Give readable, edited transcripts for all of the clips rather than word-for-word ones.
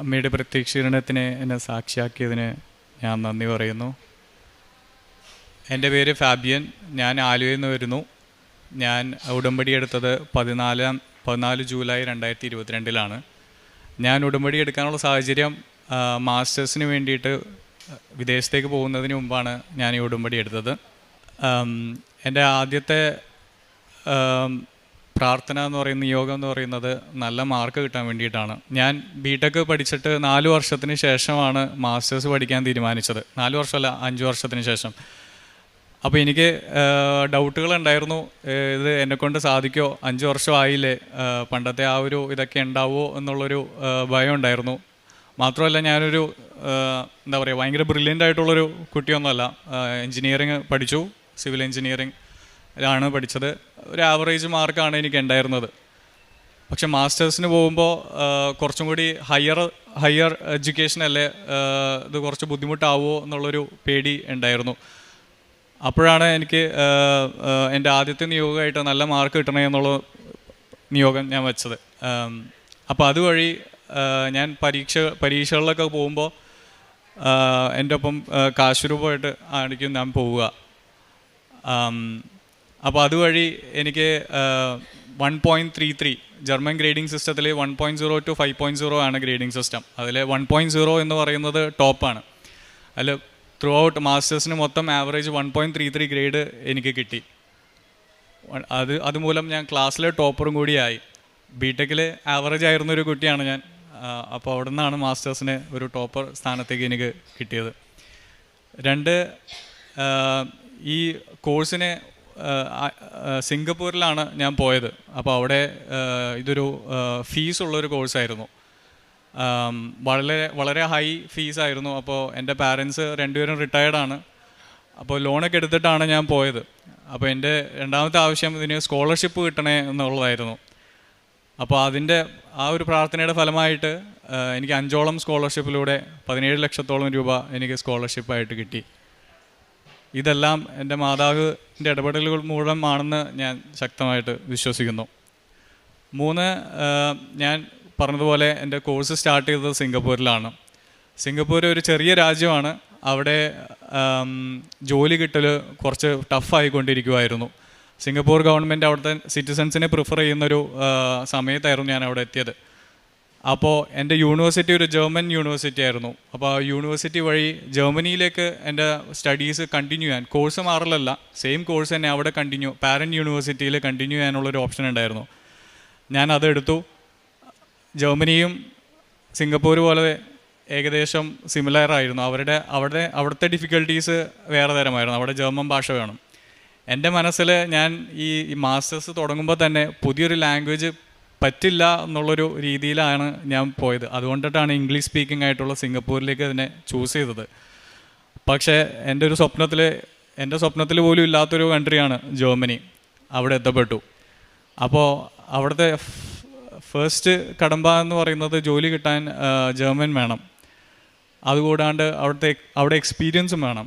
അമ്മയുടെ പ്രത്യക്ഷീകരണത്തിന് എന്നെ സാക്ഷിയാക്കിയതിന് ഞാൻ നന്ദി പറയുന്നു. എൻ്റെ പേര് ഫാബിയൻ. ഞാൻ ആലുവയിൽ നിന്ന് വരുന്നു. ഞാൻ ഉടമ്പടി എടുത്തത് 14 ജൂലൈ 2022 ഞാൻ ഉടമ്പടി എടുക്കാനുള്ള സാഹചര്യം മാസ്റ്റേഴ്സിന് വേണ്ടിയിട്ട് വിദേശത്തേക്ക് പോകുന്നതിന് മുമ്പാണ് ഞാൻ ഈ ഉടമ്പടി എടുത്തത്. എൻ്റെ ആദ്യത്തെ പ്രാർത്ഥന എന്ന് പറയുന്ന നിയോഗം എന്ന് പറയുന്നത് നല്ല മാർക്ക് കിട്ടാൻ വേണ്ടിയിട്ടാണ്. ഞാൻ ബി.ടെക് പഠിച്ചിട്ട് 4 വർഷത്തിന് ശേഷമാണ് മാസ്റ്റേഴ്സ് പഠിക്കാൻ തീരുമാനിച്ചത്. 4 വർഷമല്ല, 5 വർഷത്തിന് ശേഷം. അപ്പോൾ എനിക്ക് ഡൗട്ടുകളുണ്ടായിരുന്നു, ഇത് എന്നെക്കൊണ്ട് സാധിക്കുമോ, 5 വർഷമായില്ലേ, പണ്ടത്തെ ആ ഒരു ഇതൊക്കെ ഉണ്ടാവുമോ എന്നുള്ളൊരു ഭയം ഉണ്ടായിരുന്നു. മാത്രമല്ല ഞാനൊരു എന്താ പറയുക, ഭയങ്കര ബ്രില്യൻ്റ് ആയിട്ടുള്ളൊരു കുട്ടിയൊന്നുമല്ല. എൻജിനീയറിങ് പഠിച്ചു, സിവിൽ എൻജിനീയറിംഗ് ആണ് പഠിച്ചത്. ഒരു ആവറേജ് മാർക്കാണ് എനിക്ക് ഉണ്ടായിരുന്നത്. പക്ഷെ മാസ്റ്റേഴ്സിന് പോകുമ്പോൾ കുറച്ചും കൂടി ഹയർ എഡ്യൂക്കേഷനല്ലേ, ഇത് കുറച്ച് ബുദ്ധിമുട്ടാവുമോ എന്നുള്ളൊരു പേടി ഉണ്ടായിരുന്നു. അപ്പോഴാണ് എനിക്ക് എൻ്റെ ആദ്യത്തെ നിയോഗമായിട്ട് നല്ല മാർക്ക് കിട്ടണേ എന്നുള്ള നിയോഗം ഞാൻ വെച്ചത്. അപ്പോൾ അതുവഴി ഞാൻ പരീക്ഷകളിലൊക്കെ പോകുമ്പോൾ എൻ്റെ ഒപ്പം കാശ് രൂപമായിട്ട് ആയിരിക്കും ഞാൻ പോവുക. അപ്പോൾ അതുവഴി എനിക്ക് 1.33 ജർമ്മൻ ഗ്രേഡിംഗ് സിസ്റ്റത്തിൽ 1.0 to 5.0 ആണ് ഗ്രേഡിംഗ് സിസ്റ്റം. അതിൽ 1.0 എന്ന് പറയുന്നത് ടോപ്പാണ്. അതിൽ ത്രൂ ഔട്ട് മാസ്റ്റേഴ്സിന് മൊത്തം ആവറേജ് 1.33 ഗ്രേഡ് എനിക്ക് കിട്ടി. അതുമൂലം ഞാൻ ക്ലാസ്സിലെ ടോപ്പറും കൂടിയായി. ബി.ടെക്കിൽ ആവറേജ് ആയിരുന്നൊരു കുട്ടിയാണ് ഞാൻ. അപ്പോൾ അവിടെ നിന്നാണ് മാസ്റ്റേഴ്സിന് ഒരു ടോപ്പർ സ്ഥാനത്തേക്ക് എനിക്ക് കിട്ടിയത്. 2, ഈ കോഴ്സിന് സിംഗപ്പൂരിലാണ് ഞാൻ പോയത്. അപ്പോൾ അവിടെ ഇതൊരു ഫീസുള്ളൊരു കോഴ്സായിരുന്നു. വളരെ ഹൈ ഫീസായിരുന്നു. അപ്പോൾ എൻ്റെ പാരൻസ് 2 പേരും റിട്ടയേർഡാണ്. അപ്പോൾ ലോണൊക്കെ എടുത്തിട്ടാണ് ഞാൻ പോയത്. അപ്പോൾ എൻ്റെ രണ്ടാമത്തെ ആവശ്യം ഇതിന് സ്കോളർഷിപ്പ് കിട്ടണേ എന്നുള്ളതായിരുന്നു. അപ്പോൾ അതിൻ്റെ ആ ഒരു പ്രാർത്ഥനയുടെ ഫലമായിട്ട് എനിക്ക് 5ഓളം സ്കോളർഷിപ്പിലൂടെ 17 ലക്ഷത്തോളം രൂപ എനിക്ക് സ്കോളർഷിപ്പായിട്ട് കിട്ടി. ഇതെല്ലാം എൻ്റെ മാതാവിൻ്റെ ഇടപെടലുകൾ മൂലമാണെന്ന് ഞാൻ ശക്തമായിട്ട് വിശ്വസിക്കുന്നു. 3, ഞാൻ പറഞ്ഞതുപോലെ എൻ്റെ കോഴ്സ് സ്റ്റാർട്ട് ചെയ്തത് സിംഗപ്പൂരിലാണ്. സിംഗപ്പൂർ ഒരു ചെറിയ രാജ്യമാണ്. അവിടെ ജോലി കിട്ടൽ കുറച്ച് ടഫായിക്കൊണ്ടിരിക്കുമായിരുന്നു. സിംഗപ്പൂർ ഗവൺമെൻറ് അവിടുത്തെ സിറ്റിസൺസിനെ പ്രിഫർ ചെയ്യുന്നൊരു സമയത്തായിരുന്നു ഞാൻ അവിടെ എത്തിയത്. അപ്പോൾ എൻ്റെ യൂണിവേഴ്സിറ്റി ഒരു ജർമ്മൻ യൂണിവേഴ്സിറ്റി ആയിരുന്നു. അപ്പോൾ ആ യൂണിവേഴ്സിറ്റി വഴി ജർമ്മനിയിലേക്ക് എൻ്റെ സ്റ്റഡീസ് കണ്ടിന്യൂ ചെയ്യാൻ, കോഴ്സ് മാറലല്ല, സെയിം കോഴ്സ് തന്നെ അവിടെ പാരൻറ്റ് യൂണിവേഴ്സിറ്റിയിൽ കണ്ടിന്യൂ ചെയ്യാനുള്ളൊരു ഓപ്ഷൻ ഉണ്ടായിരുന്നു. ഞാൻ അതെടുത്തു. ജർമ്മനിയും സിംഗപ്പൂർ പോലെ ഏകദേശം സിമിലർ ആയിരുന്നു. അവിടുത്തെ ഡിഫിക്കൽട്ടീസ് വേറെ തരമായിരുന്നു. അവിടെ ജർമ്മൻ ഭാഷ വേണം. എൻ്റെ മനസ്സിൽ ഞാൻ ഈ മാസ്റ്റേഴ്സ് തുടങ്ങുമ്പോൾ തന്നെ പുതിയൊരു ലാംഗ്വേജ് പറ്റില്ല എന്നുള്ളൊരു രീതിയിലാണ് ഞാൻ പോയത്. അതുകൊണ്ടിട്ടാണ് ഇംഗ്ലീഷ് സ്പീക്കിംഗ് ആയിട്ടുള്ള സിംഗപ്പൂരിലേക്ക് അതിനെ ചൂസ് ചെയ്തത്. പക്ഷേ എൻ്റെ സ്വപ്നത്തിൽ പോലും ഇല്ലാത്തൊരു കൺട്രിയാണ് ജർമ്മനി. അവിടെ എത്തപ്പെട്ടു. അപ്പോൾ അവിടുത്തെ ഫസ്റ്റ് കടമ്പ എന്ന് പറയുന്നത് ജോലി കിട്ടാൻ ജർമ്മൻ വേണം. അതുകൂടാണ്ട് അവിടെ എക്സ്പീരിയൻസും വേണം.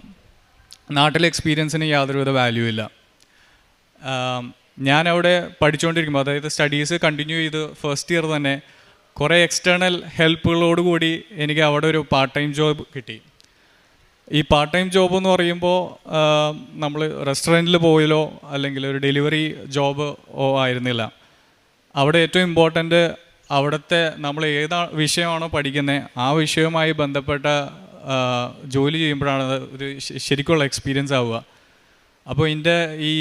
നാട്ടിലെ എക്സ്പീരിയൻസിന് യാതൊരുവിധ വാല്യൂ ഇല്ല. ഞാനവിടെ പഠിച്ചുകൊണ്ടിരിക്കുമ്പോൾ, അതായത് സ്റ്റഡീസ് കണ്ടിന്യൂ ചെയ്ത് ഫസ്റ്റ് ഇയർ തന്നെ കുറേ എക്സ്റ്റേണൽ ഹെൽപ്പുകളോടുകൂടി എനിക്ക് അവിടെ ഒരു പാർട്ട് ടൈം ജോബ് കിട്ടി. ഈ പാർട്ട് ടൈം ജോബ് എന്ന് പറയുമ്പോൾ നമ്മൾ റെസ്റ്റോറൻറ്റിൽ പോയാലോ അല്ലെങ്കിൽ ഒരു ഡെലിവറി ജോബ് ആയിരുന്നില്ല. അവിടെ ഏറ്റവും ഇമ്പോർട്ടൻ്റ് അവിടുത്തെ നമ്മൾ വിഷയമാണോ പഠിക്കുന്നത് ആ വിഷയവുമായി ബന്ധപ്പെട്ട ജോലി ചെയ്യുമ്പോഴാണ് ഒരു ശരിക്കുള്ള എക്സ്പീരിയൻസ് ആവുക. അപ്പോൾ എൻ്റെ ഈ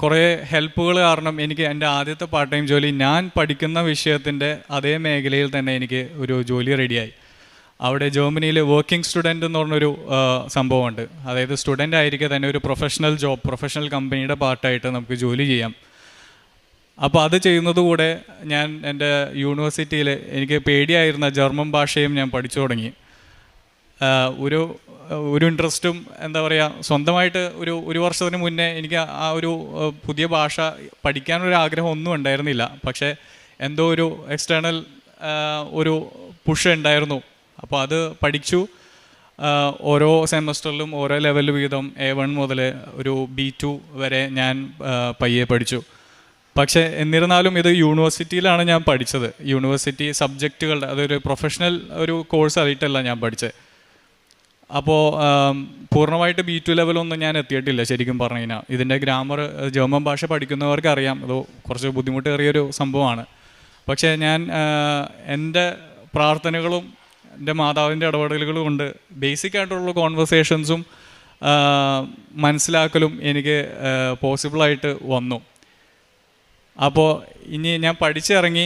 കുറേ ഹെൽപ്പുകൾ കാരണം എനിക്ക് എൻ്റെ ആദ്യത്തെ പാർട്ട് ടൈം ജോലി ഞാൻ പഠിക്കുന്ന വിഷയത്തിൻ്റെ അതേ മേഖലയിൽ തന്നെ എനിക്ക് ഒരു ജോലി റെഡിയായി. അവിടെ ജർമ്മനിയിൽ വർക്കിംഗ് സ്റ്റുഡൻറ്റ് എന്ന് പറഞ്ഞൊരു സംഭവമുണ്ട്. അതായത് സ്റ്റുഡൻ്റ് ആയിരിക്കെ തന്നെ ഒരു പ്രൊഫഷണൽ കമ്പനിയുടെ പാർട്ടായിട്ട് നമുക്ക് ജോലി ചെയ്യാം. അപ്പോൾ അത് ചെയ്യുന്നത് കൂടെ ഞാൻ എൻ്റെ യൂണിവേഴ്സിറ്റിയിൽ എനിക്ക് പേടിയായിരുന്ന ജർമ്മൻ ഭാഷയും ഞാൻ പഠിച്ചു തുടങ്ങി. ഒരു ഇൻട്രസ്റ്റും എന്താ പറയുക, സ്വന്തമായിട്ട് ഒരു വർഷത്തിന് മുന്നേ എനിക്ക് ആ ഒരു പുതിയ ഭാഷ പഠിക്കാനൊരു ആഗ്രഹം ഒന്നും ഉണ്ടായിരുന്നില്ല. പക്ഷേ എന്തോ ഒരു എക്സ്റ്റേണൽ ഒരു പുഷ് ഉണ്ടായിരുന്നു. അപ്പോൾ അത് പഠിച്ചു. ഓരോ സെമസ്റ്ററിലും ഓരോ ലെവൽ വീതം A1 മുതൽ ഒരു B2 വരെ ഞാൻ പയ്യെ പഠിച്ചു. പക്ഷേ എന്നിരുന്നാലും ഇത് യൂണിവേഴ്സിറ്റിയിലാണ് ഞാൻ പഠിച്ചത്. യൂണിവേഴ്സിറ്റി സബ്ജക്റ്റുകളുടെ അതൊരു പ്രൊഫഷണൽ ഒരു കോഴ്സ് ആയിട്ടല്ല ഞാൻ പഠിച്ചത്. അപ്പോൾ പൂർണ്ണമായിട്ട് B2 ലെവലൊന്നും ഞാൻ എത്തിയിട്ടില്ല ശരിക്കും പറഞ്ഞു കഴിഞ്ഞാൽ. ഇതിൻ്റെ ഗ്രാമർ ജർമ്മൻ ഭാഷ പഠിക്കുന്നവർക്ക് അറിയാം, അത് കുറച്ച് ബുദ്ധിമുട്ടേറിയൊരു സംഭവമാണ്. പക്ഷേ ഞാൻ എൻ്റെ പ്രാർത്ഥനകളും എൻ്റെ മാതാവിൻ്റെ ഇടപെടലുകളും കൊണ്ട് ബേസിക്കായിട്ടുള്ള കോൺവെർസേഷൻസും മനസ്സിലാക്കലും എനിക്ക് പോസിബിളായിട്ട് വന്നു. അപ്പോൾ ഇനി ഞാൻ പഠിച്ചിറങ്ങി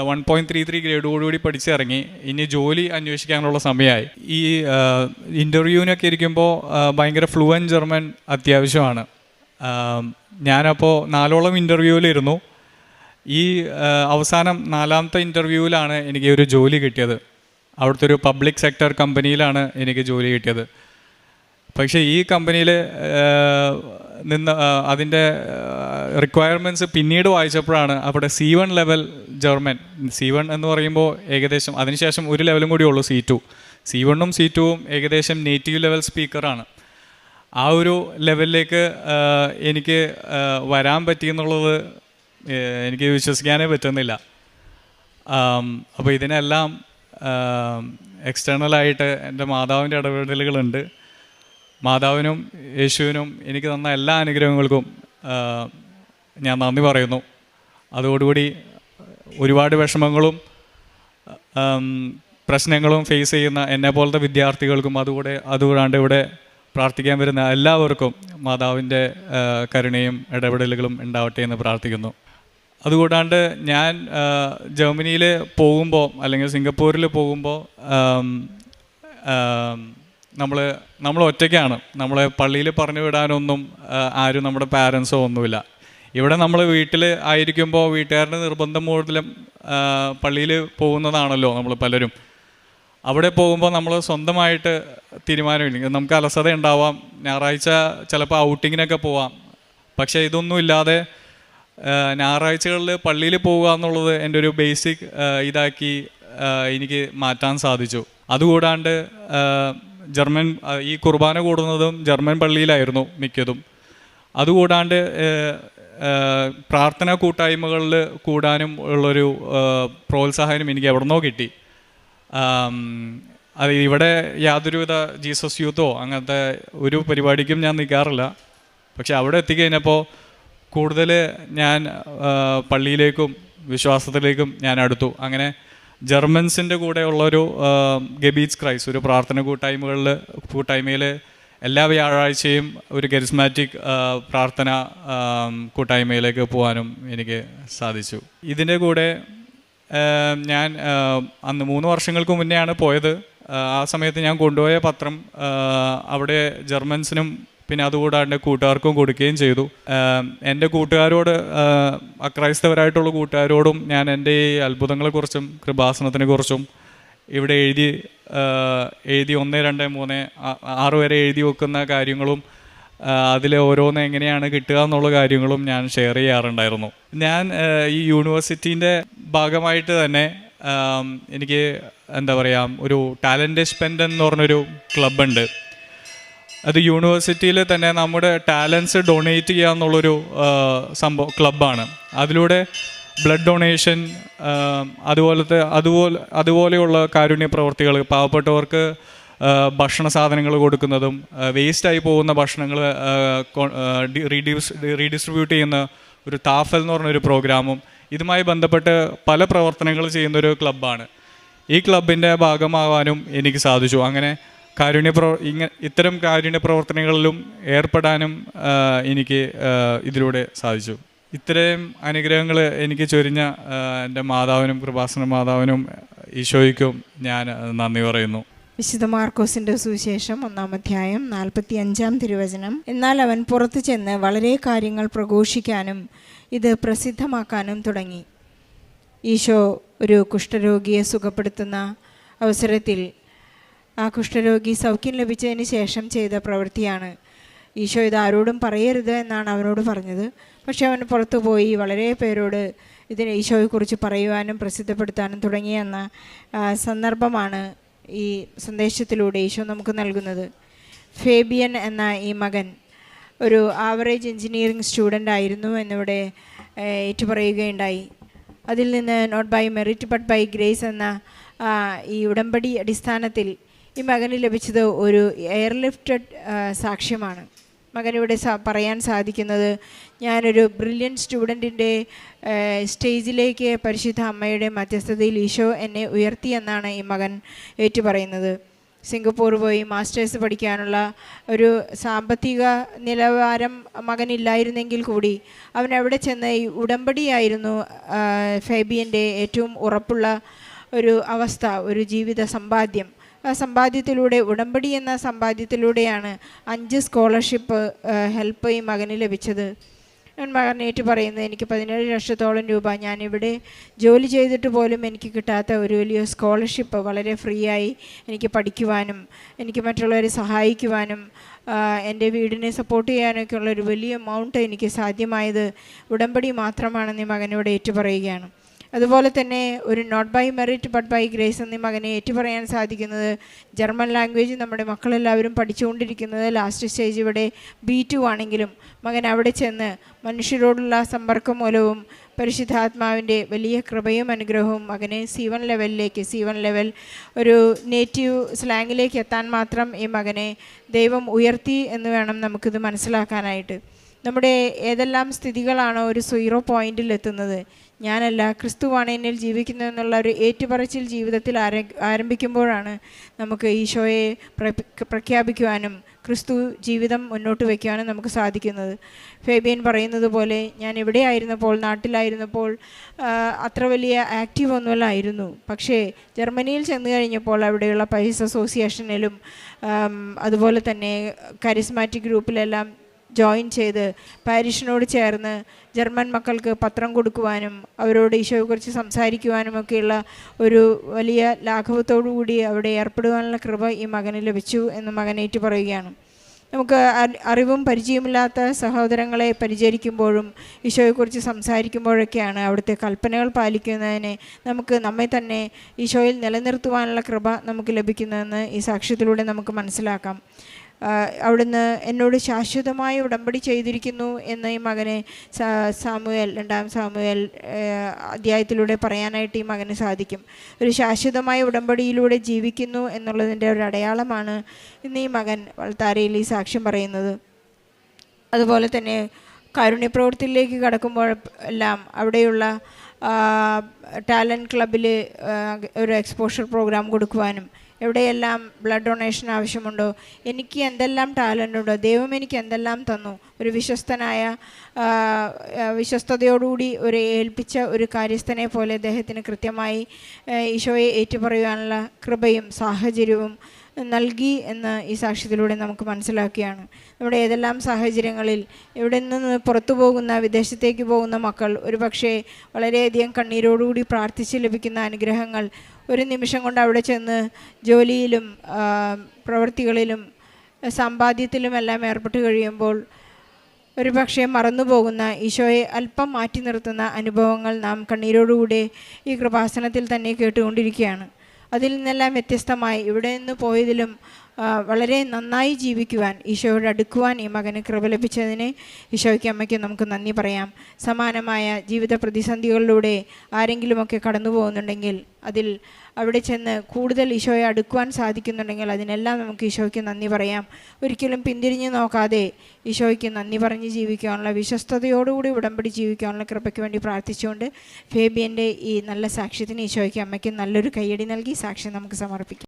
1.33 ഗ്രേഡോടുകൂടി പഠിച്ചിറങ്ങി. ഇനി ജോലി അന്വേഷിക്കാനുള്ള സമയമായി. ഈ ഇൻ്റർവ്യൂവിനൊക്കെ ഇരിക്കുമ്പോൾ ഭയങ്കര ഫ്ലുവൻറ്റ് ജർമ്മൻ അത്യാവശ്യമാണ്. ഞാനപ്പോൾ 4ഓളം ഇൻ്റർവ്യൂവിലിരുന്നു. ഈ അവസാനം 4ാമത്തെ ഇൻ്റർവ്യൂവിലാണ് എനിക്ക് ഒരു ജോലി കിട്ടിയത്. അവിടുത്തെ ഒരു പബ്ലിക് സെക്ടർ കമ്പനിയിലാണ് എനിക്ക് ജോലി കിട്ടിയത്. പക്ഷേ ഈ കമ്പനിയിൽ നിന്ന് അതിൻ്റെ റിക്വയർമെൻറ്റ്സ് പിന്നീട് വായിച്ചപ്പോഴാണ് അവിടെ C1 ലെവൽ ജർമ്മൻ, C1 എന്ന് പറയുമ്പോൾ ഏകദേശം അതിനുശേഷം ഒരു ലെവലും കൂടി ഉള്ളൂ C2. C1ഉം C2ഉം ഏകദേശം നേറ്റീവ് ലെവൽ സ്പീക്കറാണ്. ആ ഒരു ലെവലിലേക്ക് എനിക്ക് വരാൻ പറ്റിയെന്നുള്ളത് എനിക്ക് വിശ്വസിക്കാനേ പറ്റുന്നില്ല. അപ്പോൾ ഇതിനെല്ലാം എക്സ്റ്റേണലായിട്ട് എൻ്റെ മാതാവിൻ്റെ ഇടപെടലുകളുണ്ട്. മാതാവിനും യേശുവിനും എനിക്ക് തന്ന എല്ലാ അനുഗ്രഹങ്ങൾക്കും ഞാൻ നന്ദി പറയുന്നു. അതോടുകൂടി ഒരുപാട് വിഷമങ്ങളും പ്രശ്നങ്ങളും ഫേസ് ചെയ്യുന്ന എന്നെ പോലത്തെ വിദ്യാർത്ഥികൾക്കും അതുകൂടാണ്ട് ഇവിടെ പ്രാർത്ഥിക്കാൻ വരുന്ന എല്ലാവർക്കും മാതാവിൻ്റെ കരുണയും ഇടപെടലുകളും ഉണ്ടാവട്ടെ എന്ന് പ്രാർത്ഥിക്കുന്നു. അതുകൂടാണ്ട് ഞാൻ ജർമ്മനിയിൽ പോകുമ്പോൾ അല്ലെങ്കിൽ സിംഗപ്പൂരിൽ പോകുമ്പോൾ നമ്മൾ ഒറ്റയ്ക്കാണ്. നമ്മളെ പള്ളിയിൽ പറഞ്ഞു വിടാനൊന്നും ആരും നമ്മുടെ പാരൻസോ ഒന്നുമില്ല. ഇവിടെ നമ്മൾ വീട്ടിൽ ആയിരിക്കുമ്പോൾ വീട്ടുകാരുടെ നിർബന്ധം മൂലം പള്ളിയിൽ പോകുന്നതാണല്ലോ നമ്മൾ പലരും. അവിടെ പോകുമ്പോൾ നമ്മൾ സ്വന്തമായിട്ട് തീരുമാനമില്ല. നമുക്ക് അലസത ഉണ്ടാവാം, ഞായറാഴ്ച ചിലപ്പോൾ ഔട്ടിങ്ങിനൊക്കെ പോവാം. പക്ഷേ ഇതൊന്നും ഇല്ലാതെ ഞായറാഴ്ചകളിൽ പള്ളിയിൽ പോവുക എന്നുള്ളത് എൻ്റെ ഒരു ബേസിക് ഇതാക്കി എനിക്ക് മാറ്റാൻ സാധിച്ചു. അതുകൂടാണ്ട് ജർമ്മൻ ഈ കുർബാന കൂടുന്നതും ജർമ്മൻ പള്ളിയിലായിരുന്നു മിക്കതും. അതുകൂടാണ്ട് പ്രാർത്ഥനാ കൂട്ടായ്മകളിൽ കൂടാനും ഉള്ളൊരു പ്രോത്സാഹനം എനിക്ക് എവിടുന്നോ കിട്ടി. അത് ഇവിടെ യാതൊരുവിധ ജീസസ് യൂത്തോ അങ്ങനത്തെ ഒരു പരിപാടിക്കും ഞാൻ നിൽക്കാറില്ല. പക്ഷെ അവിടെ എത്തിക്കഴിഞ്ഞപ്പോൾ കൂടുതൽ ഞാൻ പള്ളിയിലേക്കും വിശ്വാസത്തിലേക്കും ഞാൻ അടുത്തു. അങ്ങനെ ജർമ്മൻസിൻ്റെ കൂടെ ഉള്ളൊരു ഗബീച്ച് ക്രൈസ് ഒരു പ്രാർത്ഥന കൂട്ടായ്മയിൽ എല്ലാ വ്യാഴാഴ്ചയും ഒരു കരിസ്മാറ്റിക് പ്രാർത്ഥന കൂട്ടായ്മയിലേക്ക് പോകാനും എനിക്ക് സാധിച്ചു. ഇതിൻ്റെ കൂടെ ഞാൻ അന്ന് 3 വർഷങ്ങൾക്ക് മുന്നെയാണ് പോയത്. ആ സമയത്ത് ഞാൻ കൊണ്ടുപോയ പത്രം അവിടെ ജർമ്മൻസിനും പിന്നെ അതുകൂടാണ്ട് കൂട്ടുകാർക്കും കൊടുക്കുകയും ചെയ്തു. എൻ്റെ കൂട്ടുകാരോട് അക്രൈസ്തവരായിട്ടുള്ള കൂട്ടുകാരോടും ഞാൻ എൻ്റെ ഈ അത്ഭുതങ്ങളെക്കുറിച്ചും കൃപാസനത്തിനെക്കുറിച്ചും ഇവിടെ എഴുതി 1, 2, 3, 6 വരെ എഴുതി വെക്കുന്ന കാര്യങ്ങളും അതിൽ ഓരോന്ന് എങ്ങനെയാണ് കിട്ടുക എന്നുള്ള കാര്യങ്ങളും ഞാൻ ഷെയർ ചെയ്യാറുണ്ടായിരുന്നു. ഞാൻ ഈ യൂണിവേഴ്സിറ്റീൻ്റെ ഭാഗമായിട്ട് തന്നെ എനിക്ക് എന്താ പറയുക ഒരു ടാലൻറ്റ് സ്പെൻഡ് എന്ന് പറഞ്ഞൊരു ക്ലബ്ബുണ്ട്. അത് യൂണിവേഴ്സിറ്റിയിൽ തന്നെ നമ്മുടെ ടാലൻസ് ഡൊണേറ്റ് ചെയ്യുക എന്നുള്ളൊരു ക്ലബ്ബാണ്. അതിലൂടെ ബ്ലഡ് ഡൊണേഷൻ അതുപോലെയുള്ള കാരുണ്യ പ്രവർത്തികൾ, പാവപ്പെട്ടവർക്ക് ഭക്ഷണ സാധനങ്ങൾ കൊടുക്കുന്നതും വേസ്റ്റായി പോകുന്ന ഭക്ഷണങ്ങൾ റീഡിസ്ട്രിബ്യൂട്ട് ചെയ്യുന്ന ഒരു താഫൽ എന്ന് പറഞ്ഞൊരു പ്രോഗ്രാമും ഇതുമായി ബന്ധപ്പെട്ട് പല പ്രവർത്തനങ്ങൾ ചെയ്യുന്നൊരു ക്ലബ്ബാണ്. ഈ ക്ലബിൻ്റെ ഭാഗമാവാനും എനിക്ക് സാധിച്ചു. അങ്ങനെ ഇത്തരം കാരുണ്യ പ്രവർത്തനങ്ങളിലും ഏർപ്പെടാനും എനിക്ക് ഇതിലൂടെ സാധിച്ചു. ഇത്രയും അനുഗ്രഹങ്ങൾ എനിക്ക് ചൊരിഞ്ഞ എൻ്റെ മാതാവിനും കൃപാസന മാതാവിനും ഈശോയ്ക്കും ഞാൻ നന്ദി പറയുന്നു. വിശുദ്ധ മാർക്കോസിൻ്റെ സുവിശേഷം 1-ാം അധ്യായം 45-ാം തിരുവചനം. എന്നാൽ അവൻ പുറത്തു ചെന്ന് വളരെ കാര്യങ്ങൾ പ്രഘോഷിക്കാനും ഇത് പ്രസിദ്ധമാക്കാനും തുടങ്ങി. ഈശോ ഒരു കുഷ്ഠരോഗിയെ സുഖപ്പെടുത്തുന്ന അവസരത്തിൽ ആ കുഷ്ഠരോഗി സൗഖ്യം ലഭിച്ചതിന് ശേഷം ചെയ്ത പ്രവൃത്തിയാണ്. ഈശോ ഇത് ആരോടും പറയരുത് എന്നാണ് അവനോട് പറഞ്ഞത്. പക്ഷെ അവൻ പുറത്തു പോയി വളരെ പേരോട് ഇതിന് ഈശോയെക്കുറിച്ച് പറയുവാനും പ്രസിദ്ധപ്പെടുത്താനും തുടങ്ങിയെന്ന സന്ദർഭമാണ് ഈ സന്ദേശത്തിലൂടെ ഈശോ നമുക്ക് നൽകുന്നത്. ഫേബിയൻ എന്ന ഈ മകൻ ഒരു ആവറേജ് എഞ്ചിനീയറിംഗ് സ്റ്റുഡൻ്റ് ആയിരുന്നു എന്നിവിടെ ഏറ്റുപറയുകയുണ്ടായി. അതിൽ നിന്ന് not by merit but by grace എന്ന ഈ ഉടമ്പടി അടിസ്ഥാനത്തിൽ ഈ മകന് ലഭിച്ചത് ഒരു എയർലിഫ്റ്റഡ് സാക്ഷ്യമാണ്. മകനിവിടെ പറയാൻ സാധിക്കുന്നത്, ഞാനൊരു ബ്രില്യൻ സ്റ്റുഡൻറ്റിൻ്റെ സ്റ്റേജിലേക്ക് പരിശുദ്ധ അമ്മയുടെ മധ്യസ്ഥതയിൽ ഈശോ എന്നെ ഉയർത്തി എന്നാണ് ഈ മകൻ ഏറ്റുപറയുന്നത്. സിംഗപ്പൂർ പോയി മാസ്റ്റേഴ്സ് പഠിക്കാനുള്ള ഒരു സാമ്പത്തിക നിലവാരം മകനില്ലായിരുന്നെങ്കിൽ കൂടി അവൻ അവിടെ ചെന്ന് ഈ ഉടമ്പടിയായിരുന്നു ഫേബിയൻ്റെ ഏറ്റവും ഉറപ്പുള്ള ഒരു അവസ്ഥ, ഒരു ജീവിത സമ്പാദ്യം. ആ സമ്പാദ്യത്തിലൂടെ, ഉടമ്പടി എന്ന സമ്പാദ്യത്തിലൂടെയാണ് 5 സ്കോളർഷിപ്പ് ഹെൽപ്പ് ഈ മകന് ലഭിച്ചത്. ഞാൻ മകനേറ്റ് പറയുന്നത്, എനിക്ക് 17 ലക്ഷത്തോളം രൂപ ഞാനിവിടെ ജോലി ചെയ്തിട്ട് പോലും എനിക്ക് കിട്ടാത്ത ഒരു വലിയ സ്കോളർഷിപ്പ് വളരെ ഫ്രീ ആയി എനിക്ക് പഠിക്കുവാനും എനിക്ക് മറ്റുള്ളവരെ സഹായിക്കുവാനും എൻ്റെ വീടിനെ സപ്പോർട്ട് ചെയ്യാനൊക്കെ ഉള്ള ഒരു വലിയ എമൗണ്ട് എനിക്ക് സാധ്യമായത് ഉടമ്പടി മാത്രമാണെന്ന് ഈ മകനോട് ഏറ്റുപറയുകയാണ്. അതുപോലെ തന്നെ ഒരു not by merit but by grace എന്നീ മകനെ ഏറ്റുപറയാൻ സാധിക്കുന്നത്, ജർമ്മൻ ലാംഗ്വേജ് നമ്മുടെ മക്കളെല്ലാവരും പഠിച്ചുകൊണ്ടിരിക്കുന്നത് ലാസ്റ്റ് സ്റ്റേജ് ഇവിടെ B2 ആണെങ്കിലും മകൻ അവിടെ ചെന്ന് മനുഷ്യരോടുള്ള സമ്പർക്കം മൂലവും പരിശുദ്ധാത്മാവിൻ്റെ വലിയ കൃപയും അനുഗ്രഹവും മകനെ C1 ലെവലിലേക്ക്, C1 ലെവൽ ഒരു നേറ്റീവ് സ്ലാങ്ങിലേക്ക് എത്താൻ മാത്രം ഈ മകനെ ദൈവം ഉയർത്തി എന്ന് വേണം നമുക്കിത് മനസ്സിലാക്കാനായിട്ട്. നമ്മുടെ ഏതെല്ലാം സ്ഥിതികളാണോ ഒരു 0 പോയിന്റിൽ എത്തുന്നത്, ഞാനല്ല ക്രിസ്തുവാണ് എന്നിൽ ജീവിക്കുന്നതെന്നുള്ള ഒരു ഏറ്റുപറച്ചിൽ ജീവിതത്തിൽ ആരംഭിക്കുമ്പോഴാണ് നമുക്ക് ഈശോയെ പ്രഖ്യാപിക്കുവാനും ക്രിസ്തു ജീവിതം മുന്നോട്ട് വയ്ക്കുവാനും നമുക്ക് സാധിക്കുന്നത്. ഫേബിയൻ പറയുന്നത് പോലെ, ഞാൻ ഇവിടെ ആയിരുന്നപ്പോൾ, നാട്ടിലായിരുന്നപ്പോൾ അത്ര വലിയ ആക്റ്റീവ് ഒന്നുമല്ലായിരുന്നു. പക്ഷേ ജർമ്മനിയിൽ ചെന്ന് കഴിഞ്ഞപ്പോൾ അവിടെയുള്ള പൈസ് അസോസിയേഷനിലും അതുപോലെ തന്നെ കരിസ്മാറ്റിക് ഗ്രൂപ്പിലെല്ലാം ജോയിൻ ചെയ്ത് പാരിഷിനോട് ചേർന്ന് ജർമ്മൻ മക്കൾക്ക് പത്രം കൊടുക്കുവാനും അവരോട് ഈശോയെക്കുറിച്ച് സംസാരിക്കുവാനും ഒക്കെയുള്ള ഒരു വലിയ ലാഘവത്തോടു കൂടി അവിടെ ഏർപ്പെടുവാനുള്ള കൃപ ഈ മകന് ലഭിച്ചു എന്ന് മകനേറ്റ് പറയുകയാണ്. നമുക്ക് അറിവും പരിചയമില്ലാത്ത സഹോദരങ്ങളെ പരിചരിക്കുമ്പോഴും ഈശോയെക്കുറിച്ച് സംസാരിക്കുമ്പോഴൊക്കെയാണ് അവിടുത്തെ കൽപ്പനകൾ പാലിക്കുന്നതിനെ നമുക്ക് നമ്മെ തന്നെ ഈശോയിൽ നിലനിർത്തുവാനുള്ള കൃപ നമുക്ക് ലഭിക്കുന്നതെന്ന് ഈ സാക്ഷ്യത്തിലൂടെ നമുക്ക് മനസ്സിലാക്കാം. അവിടുന്ന് എന്നോട് ശാശ്വതമായ ഉടമ്പടി ചെയ്തിരിക്കുന്നു എന്ന് ഈ മകനെ സാമുവേൽ 2 സാമുവേൽ അധ്യായത്തിലൂടെ പറയാനായിട്ട് ഈ മകന് സാധിക്കും. ഒരു ശാശ്വതമായ ഉടമ്പടിയിലൂടെ ജീവിക്കുന്നു എന്നുള്ളതിൻ്റെ ഒരു അടയാളമാണ് ഇന്ന് ഈ മകൻ വൾത്താരയിൽ ഈ സാക്ഷ്യം പറയുന്നത്. അതുപോലെ തന്നെ കാരുണ്യപ്രവൃത്തിയിലേക്ക് കടക്കുമ്പോൾ എല്ലാം അവിടെയുള്ള ടാലൻറ്റ് ക്ലബിൽ ഒരു എക്സ്പോഷർ പ്രോഗ്രാം കൊടുക്കുവാനും എവിടെയെല്ലാം ബ്ലഡ് ഡൊണേഷൻ ആവശ്യമുണ്ടോ, എനിക്ക് എന്തെല്ലാം ടാലൻ്റ് ഉണ്ടോ, ദൈവം എനിക്ക് എന്തെല്ലാം തന്നു, ഒരു വിശ്വസ്തയോടുകൂടി ഒരു ഏൽപ്പിച്ച ഒരു കാര്യസ്ഥനെ പോലെ അദ്ദേഹത്തിന് കൃത്യമായി ഈശോയെ ഏറ്റുപറയാനുള്ള കൃപയും സാഹചര്യവും നൽകി എന്ന് ഈ സാക്ഷ്യത്തിലൂടെ നമുക്ക് മനസ്സിലാക്കുകയാണ്. നമ്മുടെ ഏതെല്ലാം സാഹചര്യങ്ങളിൽ ഇവിടെ നിന്ന് പുറത്തു പോകുന്ന, വിദേശത്തേക്ക് പോകുന്ന മക്കൾ ഒരു പക്ഷേ വളരെയധികം കണ്ണീരോടുകൂടി പ്രാർത്ഥിച്ച് ലഭിക്കുന്ന അനുഗ്രഹങ്ങൾ ഒരു നിമിഷം കൊണ്ട് അവിടെ ചെന്ന് ജോലിയിലും പ്രവൃത്തികളിലും സമ്പാദ്യത്തിലുമെല്ലാം ഏർപ്പെട്ട് കഴിയുമ്പോൾ ഒരു പക്ഷേ മറന്നുപോകുന്ന, ഈശോയെ അല്പം മാറ്റി നിർത്തുന്ന അനുഭവങ്ങൾ നാം കണ്ണീരോടുകൂടെ ഈ കൃപാസനത്തിൽ തന്നെ കേട്ടുകൊണ്ടിരിക്കുകയാണ്. അതിൽ നിന്നെല്ലാം വ്യത്യസ്തമായി ഇവിടെ നിന്ന് പോയതിലും വളരെ നന്നായി ജീവിക്കുവാൻ, ഈശോയോട് അടുക്കുവാൻ ഈ മകന് കൃപ ലഭിച്ചതിന് ഈശോയ്ക്ക് അമ്മയ്ക്ക് നമുക്ക് നന്ദി പറയാം. സമാനമായ ജീവിത പ്രതിസന്ധികളിലൂടെ ആരെങ്കിലുമൊക്കെ കടന്നു പോകുന്നുണ്ടെങ്കിൽ, അതിൽ അവിടെ ചെന്ന് കൂടുതൽ ഈശോയെ അടുക്കുവാൻ സാധിക്കുന്നുണ്ടെങ്കിൽ അതിനെല്ലാം നമുക്ക് ഈശോയ്ക്ക് നന്ദി പറയാം. ഒരിക്കലും പിന്തിരിഞ്ഞ് നോക്കാതെ ഈശോയ്ക്ക് നന്ദി പറഞ്ഞ് ജീവിക്കാനുള്ള, വിശ്വസ്തയോടുകൂടി ഉടമ്പടി ജീവിക്കാനുള്ള കൃപയ്ക്ക് വേണ്ടി പ്രാർത്ഥിച്ചുകൊണ്ട് ഫേബിയൻ്റെ ഈ നല്ല സാക്ഷ്യത്തിന് ഈശോയ്ക്ക് അമ്മയ്ക്ക് നല്ലൊരു കയ്യടി നൽകി സാക്ഷ്യം നമുക്ക് സമർപ്പിക്കാം.